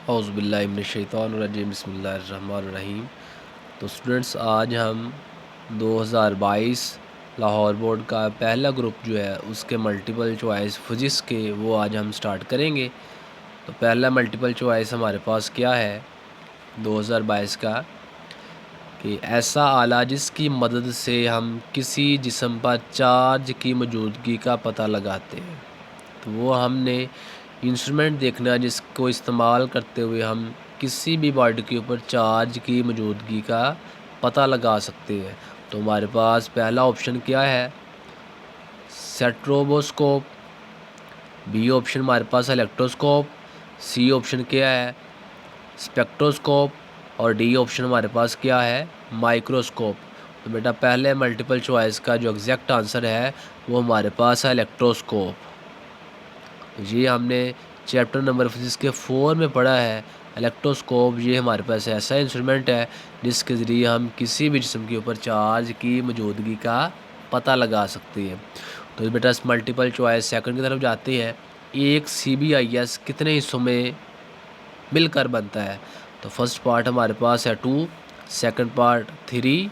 औज़ुबिल्लाहि मिनश्शैतानिर्रजीम बिस्मिल्लाहिर्रहमानिर्रहीम। तो स्टूडेंट्स, आज हम 2022 लाहौर बोर्ड का पहला ग्रुप जो है उसके मल्टीपल चॉइस फिज़िक्स के वो आज हम स्टार्ट करेंगे। तो पहला मल्टीपल चॉइस हमारे पास क्या है 2022 का कि ऐसा आला जिसकी मदद से हम किसी जिस्म पर चार्ज की मौजूदगी का पता लगाते हैं। तो वो हमने इंस्ट्रूमेंट देखना है जिसको इस्तेमाल करते हुए हम किसी भी बॉडी के ऊपर चार्ज की मौजूदगी का पता लगा सकते हैं। तो हमारे पास पहला ऑप्शन क्या है, सेट्रोबोस्कोप। बी ऑप्शन हमारे पास इलेक्ट्रोस्कोप। सी ऑप्शन क्या है, स्पेक्ट्रोस्कोप। और डी ऑप्शन हमारे पास क्या है, माइक्रोस्कोप। तो बेटा पहले मल्टीपल चॉइस का जो एग्जैक्ट आंसर है वो हमारे पास है इलेक्ट्रोस्कोप। ये हमने चैप्टर नंबर फिजिक्स के 4 में पढ़ा है। इलेक्ट्रोस्कोप ये हमारे पास ऐसा इंस्ट्रूमेंट है जिसके ज़रिए हम किसी भी जिस्म के ऊपर चार्ज की मौजूदगी का पता लगा सकते हैं। तो बेटा इस मल्टीपल चॉइस सेकंड की तरफ जाते हैं। एक CBIS कितने हिस्सों में मिलकर बनता है? तो फर्स्ट पार्ट हमारे पास है 2, सेकंड पार्ट 3,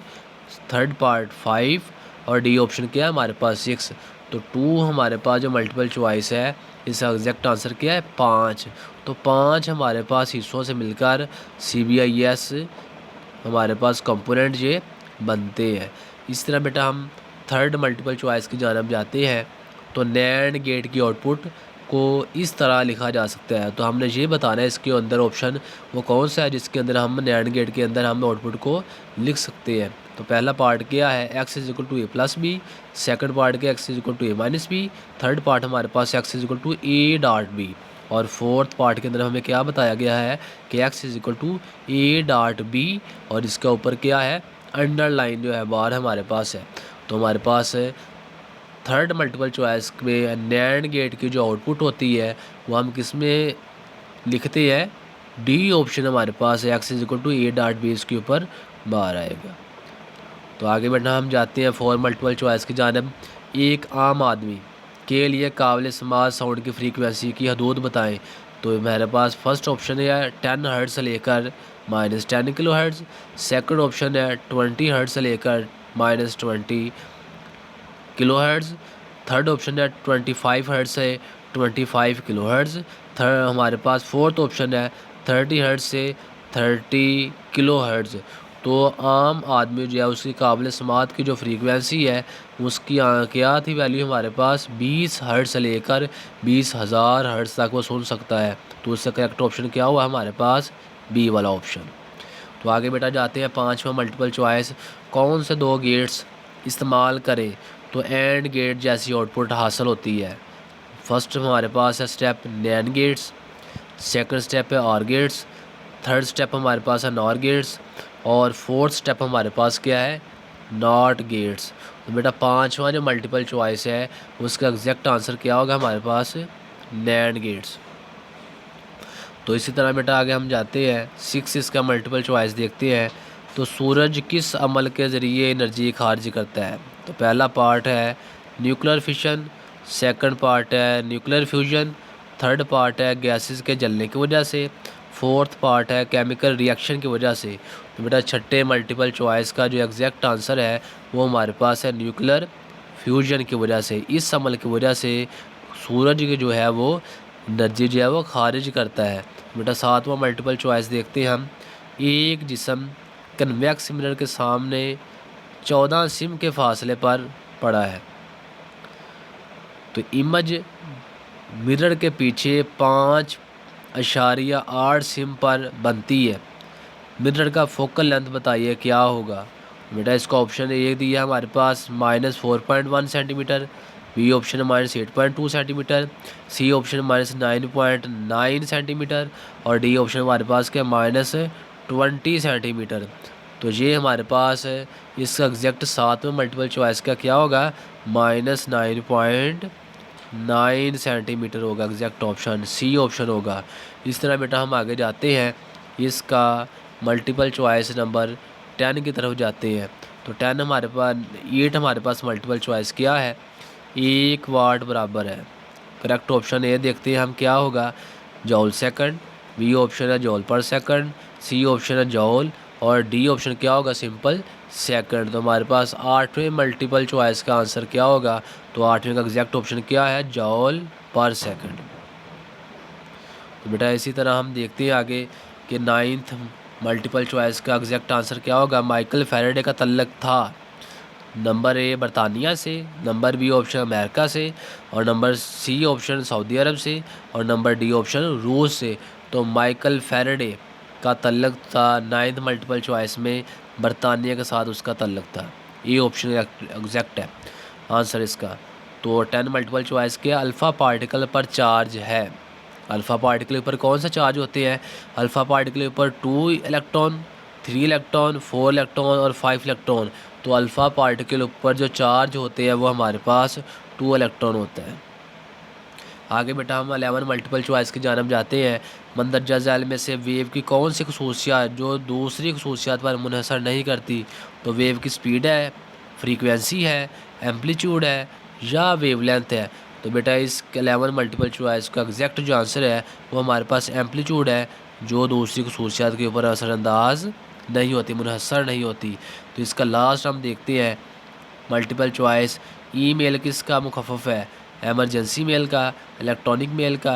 थर्ड पार्ट 5 और डी ऑप्शन क्या है हमारे पास 6। तो 2 हमारे पास जो मल्टीपल चॉइस है इसका एग्जैक्ट आंसर क्या है 5। तो 5 हमारे पास हिस्सों से मिलकर CBIS हमारे पास कंपोनेंट ये बनते हैं। इस तरह बेटा हम थर्ड मल्टीपल चॉइस की जानब जाते हैं। तो नैंड गेट की आउटपुट को इस तरह लिखा जा सकता है। तो हमने ये बताना है इसके अंदर ऑप्शन वो कौन सा है जिसके अंदर हम नैंड गेट के अंदर हम आउटपुट को लिख सकते हैं। तो पहला पार्ट क्या है, x is equal to A plus B. Second part क्या, x is equal to A minus B. Third part हमारे पास x is equal to A dot B. और फोर्थ पार्ट के अंदर हमें क्या बताया गया है कि x is equal to A dot B और इसके ऊपर क्या है, अंडरलाइन जो है बार हमारे पास है। तो हमारे पास थर्ड मल्टीपल चॉइस में नैंड गेट की जो आउटपुट होती है वो हम किस में लिखते हैं, डी ऑप्शन हमारे पास है, x is equal to A dot B इसके ऊपर बार आएगा। तो आगे बढ़ना हम जाते हैं फोर मल्टीपल चॉइस की जानब। एक आम आदमी के लिए काबिल समाज साउंड की फ्रीक्वेंसी की हदूद बताएं। तो मेरे पास फर्स्ट ऑप्शन है 10 हर्ट्ज़ से लेकर -10 किलो हर्ट्ज़। सेकंड ऑप्शन है 20 हर्ट्ज़ से लेकर -20 किलो हर्ट्ज़। थर्ड ऑप्शन है 25 हर्ट्ज़ से 25 किलो हर्ट्ज़। थर्ड हमारे पास फोर्थ ऑप्शन है 30 हर्ट्ज़ से 30 किलो हर्ट्ज़। तो आम आदमी जो है उसकी काबिल समात की जो फ्रीक्वेंसी है उसकी क्या थी वैल्यू हमारे पास 20 हर्ट्ज़ से लेकर 20,000 हर्ट्ज़ तक वो सुन सकता है। तो उसका करेक्ट ऑप्शन क्या हुआ हमारे पास, बी वाला ऑप्शन। तो आगे बेटा जाते हैं पांचवा मल्टीपल चॉइस, कौन से दो गेट्स इस्तेमाल करें तो एंड गेट जैसी आउटपुट हासिल होती है। फर्स्ट हमारे पास है step NAND gates, second step है ऑर गेट्स, थर्ड स्टेप हमारे पास है नॉर गेट्स और फोर्थ स्टेप हमारे पास क्या है, नॉट गेट्स। तो बेटा पांचवा जो मल्टीपल चॉइस है उसका एग्जैक्ट आंसर क्या होगा हमारे पास, नैंड गेट्स। तो इसी तरह बेटा आगे हम जाते हैं 6 इसका मल्टीपल चॉइस देखते हैं। तो सूरज किस अमल के ज़रिए एनर्जी खारिज करता है। तो पहला पार्ट है न्यूक्लियर फिशन, सेकंड पार्ट है न्यूक्लियर फ्यूजन, थर्ड पार्ट है गैसेस के जलने की वजह से, फोर्थ पार्ट है केमिकल रिएक्शन की वजह से। तो बेटा छठे मल्टीपल चॉइस का जो एग्जैक्ट आंसर है वो हमारे पास है न्यूक्लियर फ्यूजन की वजह से। इस अमल की वजह से सूरज की जो है वो एनर्जी जो है वो खारिज करता है। बेटा सातवां मल्टीपल चॉइस देखते हैं हम। एक जिस्म कन्वेक्स मिरर के सामने 14 सिम के फासले पर पड़ा है। तो इमेज मिरर के पीछे 5.8 सिम पर बनती है। मिरर का फोकल लेंथ बताइए क्या होगा। बेटा इसका ऑप्शन ए दिया हमारे पास -4.1 centimetre, B option -8.2 centimetre, C option -9.9 centimetre और डी ऑप्शन हमारे पास क्या -20 सेंटीमीटर। तो ये हमारे पास है इसका एग्जैक्ट सातवें मल्टीपल चॉइस का क्या होगा, -9.9 सेंटीमीटर होगा। एग्जैक्ट ऑप्शन सी ऑप्शन होगा। इस तरह बेटा हम आगे जाते हैं, इसका मल्टीपल चॉइस नंबर 10 की तरफ जाते हैं। तो 10 हमारे पास 8 हमारे पास मल्टीपल चॉइस क्या है, 1 वाट बराबर है। करेक्ट ऑप्शन ए देखते हैं हम क्या होगा, जॉल सेकंड। बी ऑप्शन है जॉल पर सेकंड, सी ऑप्शन है जॉल और डी ऑप्शन क्या होगा सिंपल सेकंड। तो हमारे पास 8वें मल्टीपल चॉइस का आंसर क्या होगा, तो 8वें का एग्जैक्ट ऑप्शन क्या है जॉल पर सेकंड। तो बेटा इसी तरह हम देखते हैं आगे कि 9th मल्टीपल चॉइस का एग्जैक्ट आंसर क्या होगा। माइकल फैराडे का तल्लक था नंबर ए बरतानिया से, नंबर बी ऑप्शन अमेरिका से और नंबर सी ऑप्शन सऊदी अरब से और नंबर डी ऑप्शन रूस से। तो माइकल फैराडे का तल्लक था 9th मल्टीपल चॉइस में बरतानिया के साथ उसका तल्लक था। ये ऑप्शन एग्जैक्ट है आंसर इसका। तो 10 मल्टीपल चॉइस के अल्फ़ा पार्टिकल पर चार्ज है। अल्फ़ा पार्टिकल के ऊपर कौन सा चार्ज होते हैं, अल्फ़ा पार्टिकल के ऊपर 2 इलेक्ट्रॉन, 3 इलेक्ट्रॉन, 4 इलेक्ट्रॉन और 5 इलेक्ट्रॉन। तो अल्फ़ा पार्टिकल के ऊपर जो चार्ज होते हैं वो हमारे पास 2 इलेक्ट्रॉन होता है। आगे बेटा हम 11 मल्टीपल चॉइस की जानब जाते हैं। मंदरजा झैल में से वेव की कौन सी खसूसियात जो दूसरी खसूसियात पर मुनहसर नहीं करती। तो वेव की स्पीड है, फ्रीक्वेंसी है, एम्पलीट्यूड है या वेवलेंथ है। तो बेटा इस 11 मल्टीपल चॉइस का एग्जैक्ट जो आंसर है वो हमारे पास एम्पलीट्यूड है, जो दूसरी खसूसियात के ऊपर असरअंदाज नहीं होती, मुनहसर नहीं होती। तो इसका लास्ट हम देखते हैं मल्टीपल चॉइस। ईमेल किसका मुखफ़फ़ है, एमरजेंसी मेल का, इलेक्ट्रॉनिक मेल का,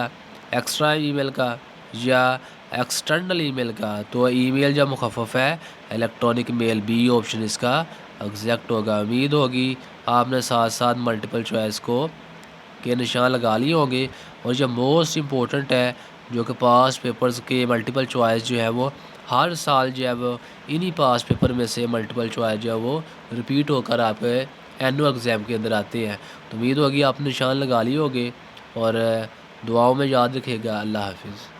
एक्स्ट्रा ईमेल का या एक्सटर्नल ईमेल का। तो ईमेल जब मुखफ़फ़ है इलेक्ट्रॉनिक मेल, बी ऑप्शन इसका एग्जैक्ट होगा। उम्मीद होगी आपने साथ साथ मल्टीपल चॉइस को के निशान लगा लिए होंगे। और जो मोस्ट इम्पोर्टेंट है जो कि पास पेपर्स के मल्टीपल चॉइस जो है वो हर साल जो है वो इन्हीं पास पेपर में से मल्टीपल चॉइस जो है वो रिपीट होकर आपके एनुअल एग्ज़ाम के अंदर आते हैं। तो उम्मीद होगी आपने निशान लगा लिए होंगे और दुआओं में याद रखिएगा। अल्लाह हाफिज़।